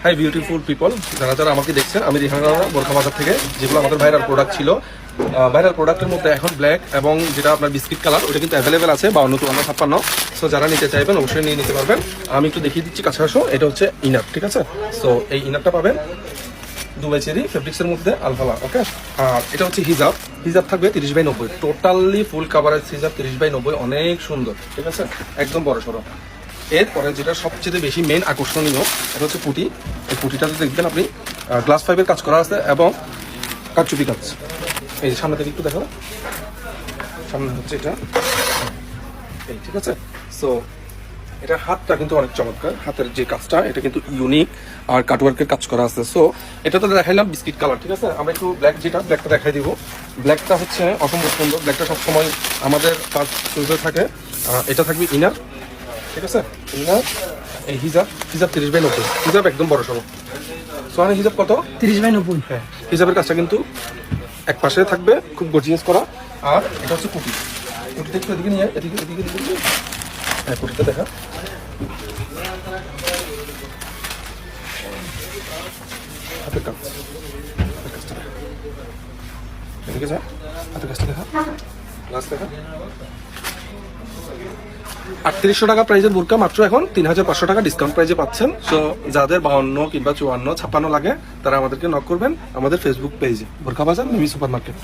Hi beautiful people, যারা যারা আমাকে দেখছেন, আমি রিহান রানা বোরখা বাজার থেকে। যেগুলো আমাদের ভাইরাল প্রোডাক্ট ছিল, ভাইরাল প্রোডাক্টের মধ্যে এখন ব্ল্যাক এবং যেটা আপনার বিস্কিট কালার, ওটা কিন্তু অ্যাভেলেবেল আছে 52-54। সো যারা নিতে চাইবেন অবশ্যই নিয়ে নিতে পারবেন। আমি একটু দেখিয়ে দিচ্ছি কাছে আসো। এটা হচ্ছে ইনার, ঠিক আছে? সো এই ইনারটা পাবেন দুবাই চেরি ফেব্রিক্সের মধ্যে আলফালা, ওকে। আর এটা হচ্ছে হিজাব। হিজাব থাকবে 30/90, টোটালি ফুল কাভারেজ হিজাব 30/90, অনেক সুন্দর, ঠিক আছে, একদম বড় সড়ো। এরপরে যেটা সবচেয়ে বেশি মেন আকর্ষণীয়, এটা হচ্ছে পুঁটি। এই পুঁটিটাতে দেখবেন আপনি গ্লাস ফাইভের কাজ করা আছে এবং কারচুপি কাজ। এই যে সামনে থেকে একটু দেখো, সামনে হচ্ছে এটা, এই, ঠিক আছে। সো এটা হাতটা কিন্তু অনেক চমৎকার, হাতের যে কাজটা এটা কিন্তু ইউনিক আর কাটওয়ার্কের কাজ করা আছে। সো এটা তো দেখাইলাম বিস্কিট কালার, ঠিক আছে। আমরা একটু ব্ল্যাকটা দেখাই দিব। ব্ল্যাকটা হচ্ছে অসম্ভব সুন্দর। ব্ল্যাকটা সবসময় আমাদের কাজ চলতে থাকে। এটা থাকবে ইনার, ঠিক আছে। ইনার এই হিজাব 30/90, হিজাব একদম বড় সড়ো। সোহানি হিজাব কত? 30/90। হ্যাঁ, হিজাবের কাজটা কিন্তু এক পাশে থাকবে, খুব গর্জিয়াস করা। আর এটা হচ্ছে কুটি। কুটিটা একটু এদিকে নিয়ে, এদিকে। হ্যাঁ, কুটিটা দেখা। হাতের কাজ, হাতের কাজটা দেখা। এদিকে যা, হাতের কাজটা দেখা, গ্লাস দেখা। 3800 টাকা প্রাইজের বোরকা মাত্র এখন 3500 টাকা ডিসকাউন্ট প্রাইজে পাচ্ছেন। সো যাদের 52 কিংবা 54, 56 লাগে, তারা আমাদেরকে নক করবেন আমাদের ফেসবুক পেজে, বোরখা বাজার মিমি সুপার মার্কেট।